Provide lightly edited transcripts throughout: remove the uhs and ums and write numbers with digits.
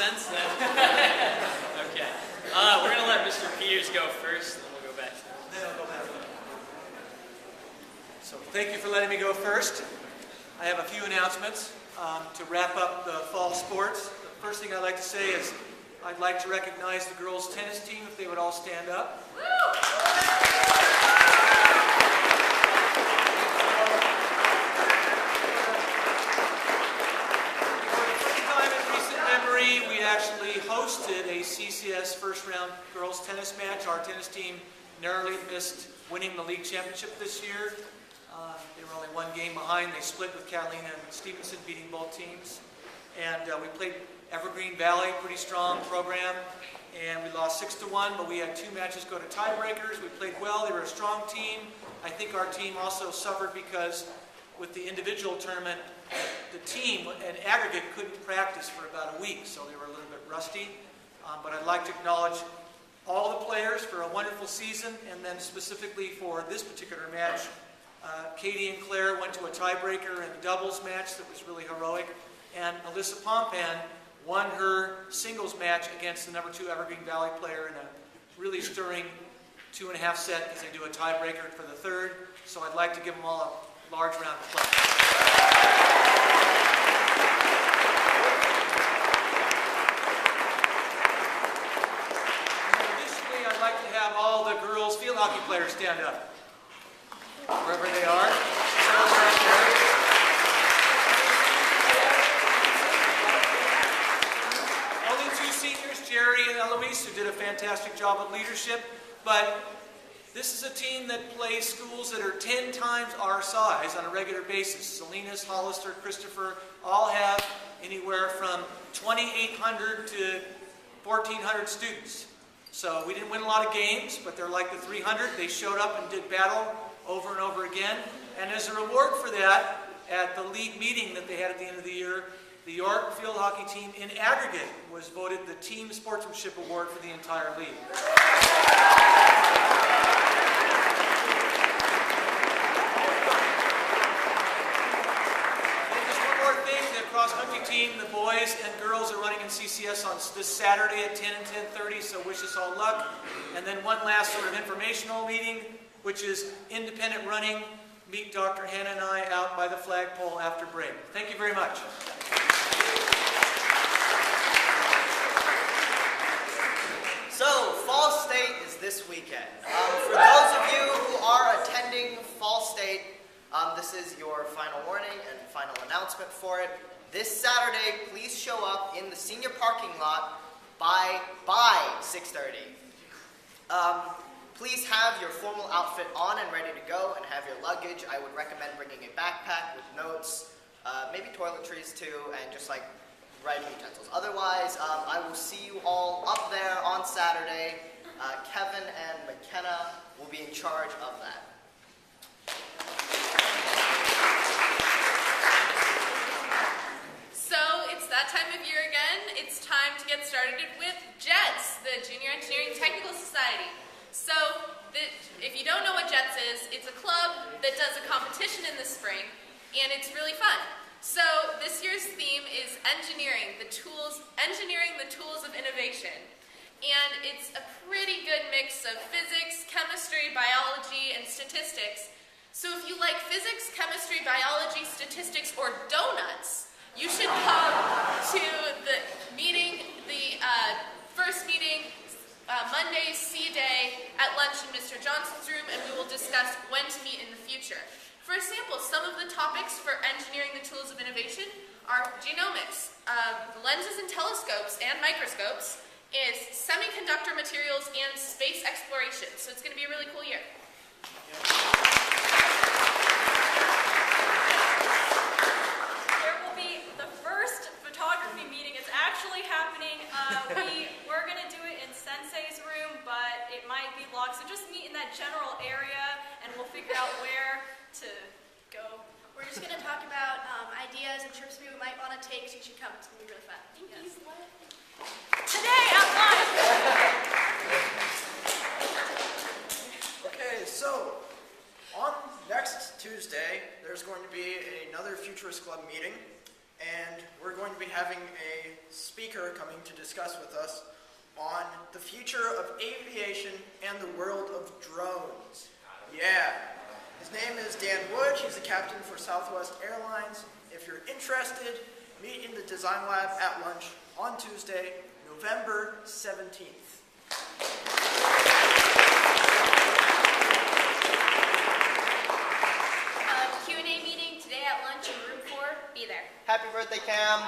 sense then. Okay. We're going to let Mr. Peters go first, and then we'll go back. Then I'll go back. So thank you for letting me go first. I have a few announcements to wrap up the fall sports. The first thing I'd like to say is I'd like to recognize the girls' tennis team if they would all stand up. We actually hosted a CCS first-round girls tennis match. Our tennis team narrowly missed winning the league championship this year. They were only one game behind. They split with Catalina and Stevenson, beating both teams. And we played Evergreen Valley, pretty strong program, and we lost 6-1, but we had 2 matches go to tiebreakers. We played well. They were a strong team. I think our team also suffered because with the individual tournament, the team in aggregate couldn't practice for about a week, so they were a little bit rusty. But I'd like to acknowledge all the players for a wonderful season, and then specifically for this particular match, Katie and Claire went to a tiebreaker in a doubles match that was really heroic, and Alyssa Pompan won her singles match against the number 2 Evergreen Valley player in a really stirring 2.5 set because they do a tiebreaker for the third. So I'd like to give them all a large round of applause. Additionally, I'd like to have all the girls field hockey players stand up, wherever they are. Only 2 seniors, Jerry and Eloise, who did a fantastic job of leadership, but this is a team that plays schools that are 10 times our size on a regular basis. Salinas, Hollister, Christopher all have anywhere from 2,800 to 1,400 students. So we didn't win a lot of games, but they're like the 300. They showed up and did battle over and over again. And as a reward for that, at the league meeting that they had at the end of the year, the York field hockey team in aggregate was voted the Team Sportsmanship Award for the entire league. Cross-country team, the boys and girls are running in CCS on this Saturday at 10 and 10:30, so wish us all luck. And then one last sort of informational meeting, which is independent running. Meet Dr. Hannah and I out by the flagpole after break. Thank you very much. So, Fall State is this weekend. For those of you who are attending Fall State, this is your final warning and final announcement for it. This Saturday, please show up in the senior parking lot by 6:30. Please have your formal outfit on and ready to go, and have your luggage. I would recommend bringing a backpack with notes, maybe toiletries too, and just like writing utensils. Otherwise, I will see you all up there on Saturday. Kevin and McKenna will be in charge of that. That time of year again, it's time to get started with JETS, the Junior Engineering Technical Society. So, if you don't know what JETS is, it's a club that does a competition in the spring, and it's really fun. So, this year's theme is engineering the tools of innovation. And it's a pretty good mix of physics, chemistry, biology, and statistics. So if you like physics, chemistry, biology, statistics, or donuts, you should come to the meeting, the first meeting, Monday's C Day at lunch in Mr. Johnson's room, and we will discuss when to meet in the future. For example, some of the topics for engineering the tools of innovation are genomics, lenses and telescopes and microscopes, is semiconductor materials, and space exploration. So it's going to be a really cool year. Actually happening. We're going to do it in Sensei's room, but it might be locked. So just meet in that general area, and we'll figure out where to go. We're just going to talk about ideas and trips we might want to take, so you should come. It's going to be really fun. Thank you. Today, out live. Okay, so on next Tuesday, there's going to be another Futurist Club meeting. and we're going to be having a speaker coming to discuss with us on the future of aviation and the world of drones. Yeah. His name is Dan Wood. He's the captain for Southwest Airlines. If you're interested, meet in the Design Lab at lunch on Tuesday, November 17th. Q&A meeting today at lunch in room 4. Be there. Happy birthday, Cam.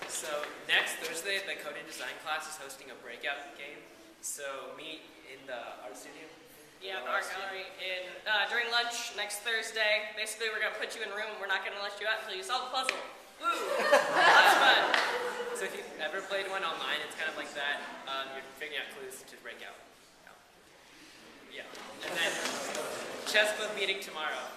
So next Thursday, the coding design class is hosting a breakout game. So meet in the art studio. Yeah, the art gallery. And during lunch next Thursday, basically we're gonna put you in a room and we're not gonna let you out until you solve the puzzle. Woo! Lots of fun. So if you've ever played one online, it's kind of like that. You're figuring out clues to break out. Yeah. And then chess club meeting tomorrow.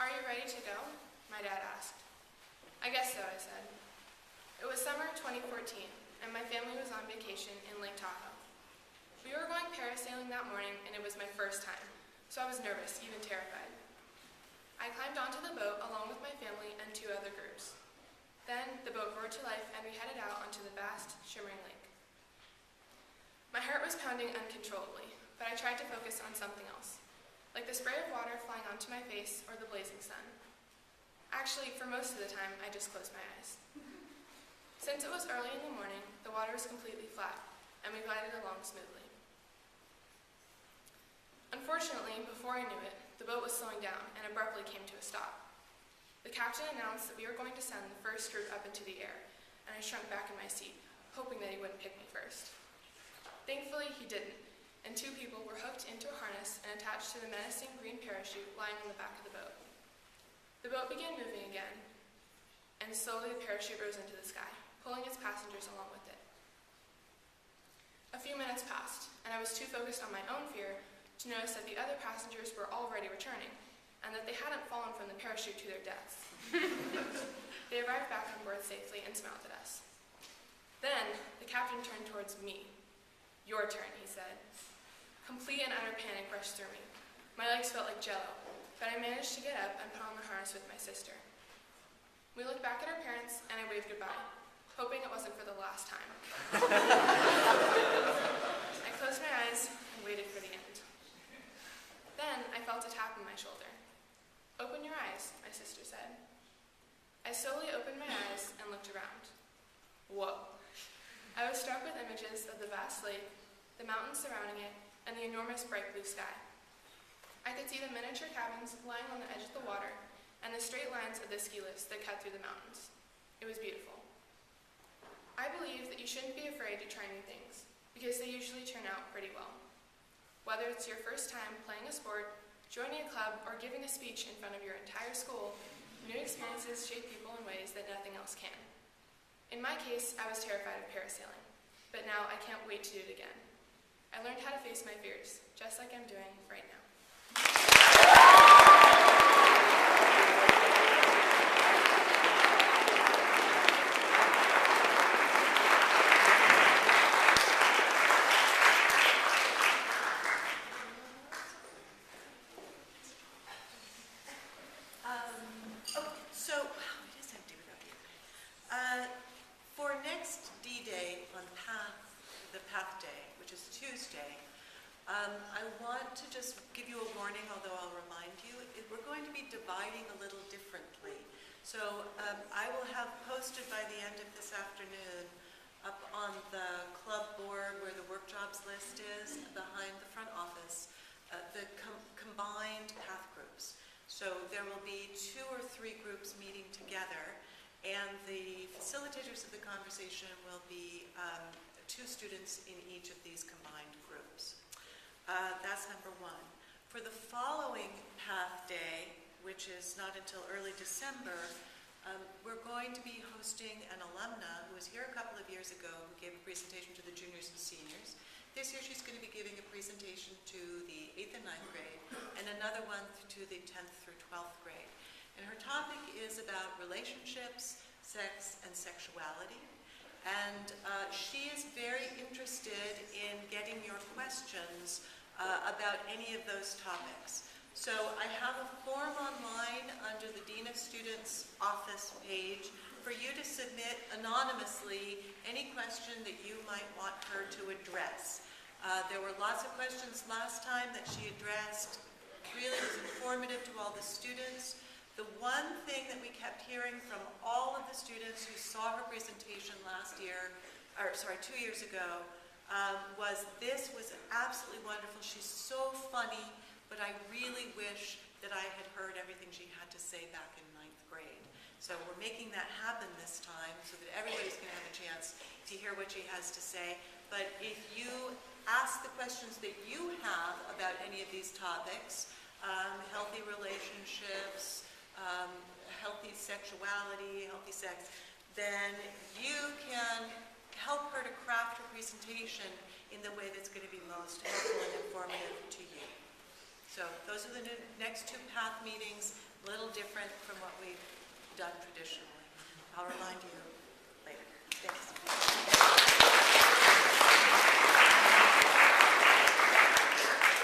Are you ready to go? My dad asked. I guess so, I said. It was summer 2014, and my family was on vacation in Lake Tahoe. We were going parasailing that morning, and it was my first time, so I was nervous, even terrified. I climbed onto the boat along with my family and 2 other groups. Then the boat roared to life, and we headed out onto the vast, shimmering lake. My heart was pounding uncontrollably, but I tried to focus on something else, like the spray of water flying onto my face or the blazing sun. Actually, for most of the time, I just closed my eyes. Since it was early in the morning, the water was completely flat, and we glided along smoothly. Unfortunately, before I knew it, the boat was slowing down and abruptly came to a stop. The captain announced that we were going to send the first group up into the air, and I shrunk back in my seat, hoping that he wouldn't pick me first. Thankfully, he didn't, and 2 people were hooked into a harness and attached to the menacing green parachute lying on the back of the boat. The boat began moving again, and slowly the parachute rose into the sky, pulling its passengers along with it. A few minutes passed, and I was too focused on my own fear to notice that the other passengers were already returning, and that they hadn't fallen from the parachute to their deaths. They arrived back on board safely and smiled at us. Then, the captain turned towards me. "Your turn," he said. Complete and utter panic rushed through me. My legs felt like jello, but I managed to get up and put on the harness with my sister. We looked back at our parents, and I waved goodbye, hoping it wasn't for the last time. I closed my eyes and waited for the end. Then I felt a tap on my shoulder. "Open your eyes," my sister said. I slowly opened my eyes and looked around. Whoa. I was struck with images of the vast lake, the mountains surrounding it, and the enormous bright blue sky. I could see the miniature cabins lying on the edge of the water, and the straight lines of the ski lifts that cut through the mountains. It was beautiful. I believe that you shouldn't be afraid to try new things, because they usually turn out pretty well. Whether it's your first time playing a sport, joining a club, or giving a speech in front of your entire school, new experiences shape people in ways that nothing else can. In my case, I was terrified of parasailing, but now I can't wait to do it again. I learned how to face my fears, just like I'm doing right now. For next D-Day on the Path Day, which is Tuesday, I want to just give you a warning, although I'll remind you, we're going to be dividing a little differently. So I will have posted by the end of this afternoon up on the club board where the work jobs list is, behind the front office, the combined path groups. So there will be 2 or 3 groups meeting together, and the facilitators of the conversation will be 2 students in each of these combined groups. That's number 1. For the following Path Day, which is not until early December, we're going to be hosting an alumna who was here a couple of years ago who gave a presentation to the juniors and seniors. This year she's going to be giving a presentation to the 8th and 9th grade and another one to the 10th through 12th grade. And her topic is about relationships, sex, and sexuality. And she is very interested in getting your questions about any of those topics. So I have a form online under the Dean of Students office page for you to submit anonymously any question that you might want her to address. There were lots of questions last time that she addressed. Really was informative to all the students. The one thing that we kept hearing from all of the students who saw her presentation 2 years ago, was this was absolutely wonderful. She's so funny, but I really wish that I had heard everything she had to say back in 9th grade. So we're making that happen this time so that everybody's going to have a chance to hear what she has to say. But if you ask the questions that you have about any of these topics, healthy relationships, healthy sexuality, healthy sex, then you can help her to craft her presentation in the way that's going to be most helpful and informative to you. So those are the next 2 PATH meetings, a little different from what we've done traditionally. I'll remind you later. Thanks.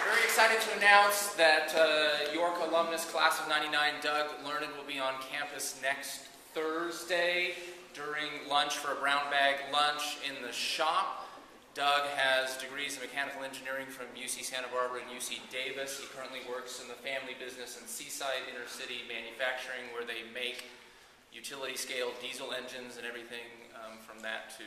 Very excited to announce that York alumnus class of '99, Doug Learned, will be on campus next Thursday during lunch for a brown bag lunch in the shop. Doug has degrees in mechanical engineering from UC Santa Barbara and UC Davis. He currently works in the family business in Seaside Inner City Manufacturing, where they make utility scale diesel engines and everything from that to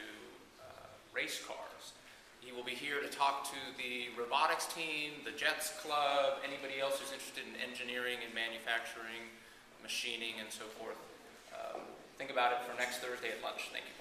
race cars. He will be here to talk to the robotics team, the Jets Club, anybody else who's interested in engineering and manufacturing, machining, and so forth. Think about it for next Thursday at lunch. Thank you.